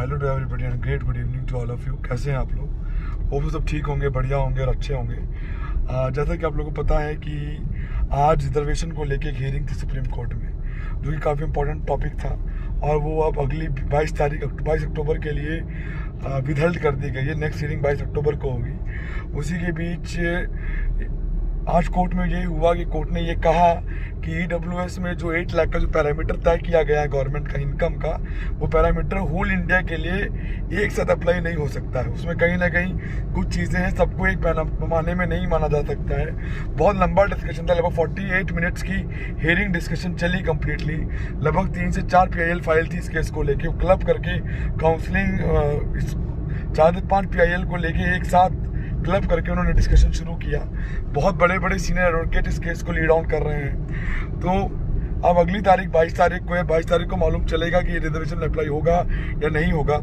Hello to everybody and great good evening to all of you. कैसे हैं आप लोग? होप सब ठीक होंगे, बढ़िया होंगे और अच्छे होंगे। जैसा कि आप लोगों को पता है कि आज रिजर्वेशन को लेके एक हियरिंग थी सुप्रीम कोर्ट में, जो कि काफ़ी इंपॉर्टेंट टॉपिक था और वो अब अगली 22 अक्टूबर के लिए विदहल्ड कर दी गई है। नेक्स्ट हियरिंग 22 अक्टूबर को होगी। उसी के बीच आज कोर्ट में ये हुआ कि कोर्ट ने ये कहा कि EWS में जो 8 लाख का जो पैरामीटर तय किया गया है गवर्नमेंट का इनकम का, वो पैरामीटर होल इंडिया के लिए एक साथ अप्लाई नहीं हो सकता है। उसमें कहीं ना कहीं कुछ चीज़ें हैं, सबको एक पैमाने में नहीं माना जा सकता है। बहुत लंबा डिस्कशन था, लगभग 48 मिनट्स की हियरिंग डिस्कशन चली कम्प्लीटली। लगभग 3 से 4 PIL फाइल थी इस केस को लेके, क्लब करके काउंसलिंग 4 से 5 PIL को लेके एक साथ क्लब करके उन्होंने डिस्कशन शुरू किया। बहुत बड़े बड़े सीनियर एडवोकेट इस केस को लीड ऑन कर रहे हैं। तो अब अगली तारीख 22 तारीख को है। 22 तारीख को मालूम चलेगा कि ये रिजर्वेशन अप्लाई होगा या नहीं होगा।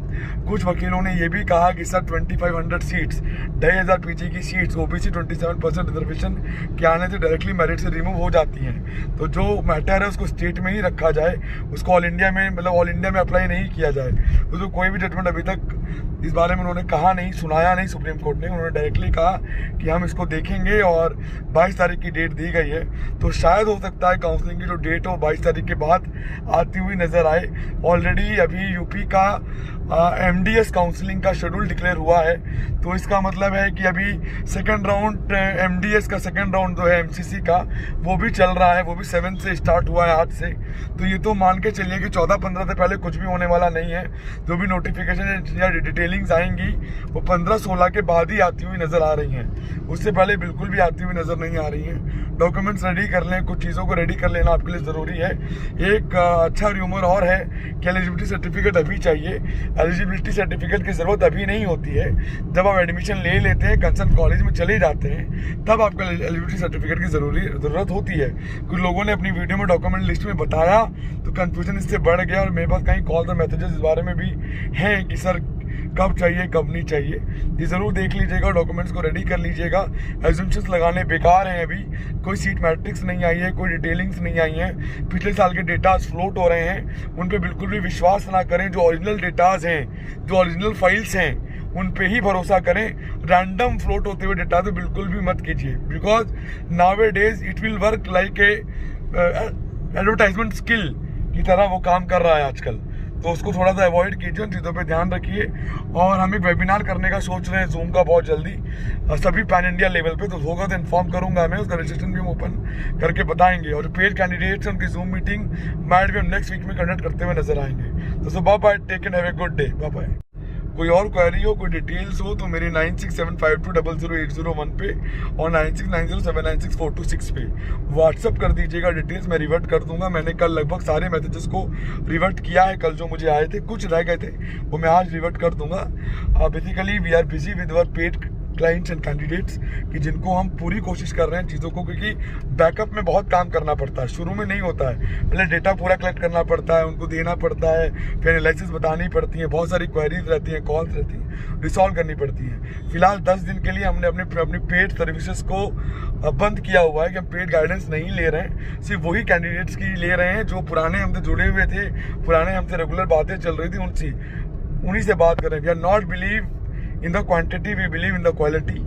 कुछ वकीलों ने ये भी कहा कि सर 2500 सीट्स, 2500 PG की सीट्स OBC 27% रिजर्वेशन के आने से डायरेक्टली मेरिट से रिमूव हो जाती हैं। तो जो मैटर है उसको स्टेट में ही रखा जाए, उसको ऑल इंडिया में ऑल इंडिया में अप्लाई नहीं किया जाए। तो कोई भी जजमेंट अभी तक इस बारे में उन्होंने कहा नहीं, सुनाया नहीं सुप्रीम कोर्ट ने। उन्होंने डायरेक्टली कहा कि हम इसको देखेंगे और 22 तारीख की डेट दी गई है। तो शायद हो सकता है काउंसलिंग की जो डेट हो 22 तारीख के बाद आती हुई नजर आए। ऑलरेडी अभी यूपी का MDS काउंसलिंग का शेड्यूल डिक्लेयर हुआ है, तो इसका मतलब है कि अभी सेकेंड राउंड MDS का सेकेंड राउंड जो है MCC का, वो भी चल रहा है। वो भी 7 से स्टार्ट हुआ है, आज से। तो ये तो मान के चलिए कि 14-15 से पहले कुछ भी होने वाला नहीं है। जो भी नोटिफिकेशन या डिटेलिंग्स आएंगी वो 15-16 के बाद ही आती हुई नज़र आ रही हैं। उससे पहले बिल्कुल भी आती हुई नज़र नहीं आ रही हैं। डॉक्यूमेंट्स रेडी कर लें, कुछ चीज़ों को रेडी कर लेना आपके लिए ज़रूरी है। एक अच्छा र्यूमर और है कि एलिजिबिलिटी सर्टिफिकेट अभी चाहिए। एलिजिबिलिटी सर्टिफिकेट की ज़रूरत अभी नहीं होती है। जब आप एडमिशन ले लेते हैं, कंसर्न कॉलेज में चले जाते हैं, तब आपको एलिजिबिलिटी सर्टिफिकेट की ज़रूरत होती है। कुछ लोगों ने अपनी वीडियो में डॉक्यूमेंट लिस्ट में बताया तो कन्फ्यूजन इससे बढ़ गया और मेरे पास कहीं कॉल और मैसेजेस इस बारे में भी हैं कि सर कब चाहिए कब नहीं चाहिए। ये ज़रूर देख लीजिएगा, डॉक्यूमेंट्स को रेडी कर लीजिएगा। एजम्पशंस लगाने बेकार हैं। अभी कोई सीट मैट्रिक्स नहीं आई है, कोई डिटेलिंग्स नहीं आई हैं। पिछले साल के डेटाज फ्लोट हो रहे हैं, उन पे बिल्कुल भी विश्वास ना करें। जो ओरिजिनल डेटाज हैं, जो ओरिजिनल फाइल्स हैं, उन पे ही भरोसा करें। रैंडम फ्लोट होते हुए डेटा तो बिल्कुल भी मत कीजिए, because nowadays it will work like a advertisement skill की तरह वो काम कर रहा है आजकल। तो उसको थोड़ा सा अवॉइड कीजिए, उन चीज़ों पे ध्यान रखिए। और हम एक वेबिनार करने का सोच रहे हैं जूम का बहुत जल्दी, सभी पैन इंडिया लेवल पे। तो होगा तो इन्फॉर्म करूंगा मैं, उसका रजिस्ट्रेशन भी हम ओपन करके बताएंगे। और पेड कैंडिडेट्स हैं, उनकी जूम मीटिंग मैड भी हम नेक्स्ट वीक में कंडक्ट करते हुए नजर आएंगे। तो bye bye, take and have a good day, bye bye. कोई और क्वेरी हो, कोई डिटेल्स हो, तो मेरे 9675200801 पे और 9690796426 पे व्हाट्सअप कर दीजिएगा। डिटेल्स मैं रिवर्ट कर दूंगा। मैंने कल लगभग सारे मैसेजेस को रिवर्ट किया है। कल जो मुझे आए थे, कुछ रह गए थे, वो मैं आज रिवर्ट कर दूंगा। Basically we are busy with our paid clients and candidates, कि जिनको हम पूरी कोशिश कर रहे हैं चीज़ों को, क्योंकि बैकअप में बहुत काम करना पड़ता है। शुरू में नहीं होता है, पहले डेटा पूरा कलेक्ट करना पड़ता है, उनको देना पड़ता है, फिर एनालिसिस बतानी पड़ती है, बहुत सारी क्वेरीज रहती हैं, कॉल्स रहती हैं, रिसॉल्व करनी पड़ती हैं। फिलहाल 10 दिन के लिए हमने अपनी पेड सर्विसेज को बंद किया हुआ है कि हम पेड गाइडेंस नहीं ले रहे हैं। सिर्फ वही कैंडिडेट्स की ले रहे हैं जो पुराने हमसे जुड़े हुए थे, पुराने हमसे रेगुलर बातें चल रही थी, उन्हीं से बात करें। We are not believe in the quantity, we believe in the quality.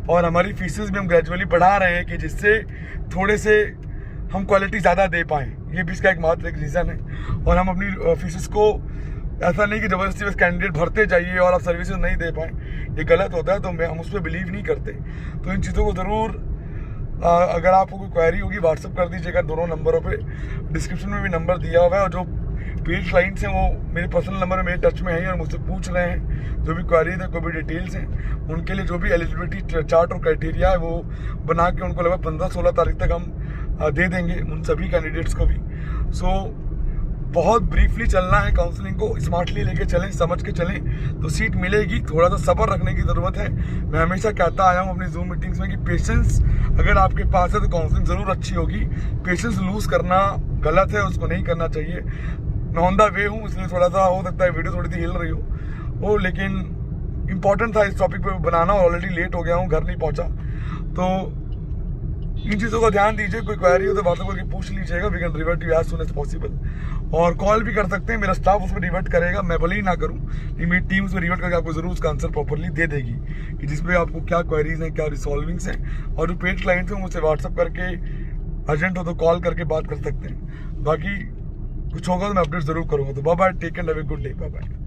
और हमारी फीसेस भी हम ग्रेजुअली बढ़ा रहे हैं कि जिससे थोड़े से हम क्वालिटी ज़्यादा दे पाएँ। ये भी इसका एक रीज़न है। और हम अपनी फीसेस को ऐसा नहीं कि ज़बरदस्ती बस कैंडिडेट भरते जाइए और आप सर्विसेज नहीं दे पाएँ, ये गलत होता है। तो हम उस पर बिलीव नहीं करते। तो इन चीज़ों को ज़रूर, अगर आपको कोई क्वेरी होगी व्हाट्सअप कर दीजिएगा दोनों नंबरों पे। डिस्क्रिप्शन में भी नंबर दिया हुआ है। और जो पेड क्लाइंट्स हैं वो मेरे पर्सनल नंबर में मेरे टच में हैं और मुझसे पूछ रहे हैं जो भी क्वेरीज है, कोई भी डिटेल्स हैं, उनके लिए जो भी एलिजिबिलिटी चार्ट और क्राइटेरिया है वो बना के उनको लगभग 15-16 तारीख तक हम दे देंगे उन सभी कैंडिडेट्स को भी। सो बहुत ब्रीफली चलना है काउंसलिंग को, स्मार्टली लेके चलें, समझ के चलें तो सीट मिलेगी। थोड़ा सा सब्र रखने की ज़रूरत है। मैं हमेशा कहता आया हूँ अपनी जूम मीटिंग्स में कि पेशेंस अगर आपके पास है तो काउंसलिंग ज़रूर अच्छी होगी। पेशेंस लूज़ करना गलत है, उसको नहीं करना चाहिए। मैं ऑन द वे हूँ, इसलिए थोड़ा सा हो सकता है वीडियो थोड़ी सी हिल रही हो, लेकिन इम्पॉर्टेंट था इस टॉपिक पे बनाना। ऑलरेडी लेट हो गया हूँ, घर नहीं पहुँचा। तो इन चीज़ों का ध्यान दीजिए। कोई क्वेरी हो तो बातों करके पूछ लीजिएगा। We can revert you as soon as possible. और कॉल भी कर सकते हैं, मेरा स्टाफ उसमें रिवर्ट करेगा, मैं भले ही ना करूँ लेकिन मेरी टीम उसमें रिवर्ट करके आपको जरूर उसका आंसर प्रॉपरली दे देगी कि जिसमें आपको क्या क्वेरीज हैं, क्या रिसॉल्विंग्स हैं। और जो पेड क्लाइंट्स हैं मुझसे व्हाट्सअप करके अर्जेंट हो तो कॉल करके बात कर सकते हैं। बाकी कुछ होगा तो मैं अपडेट जरूर करूँगा। तो bye bye, take and have a good day, bye bye.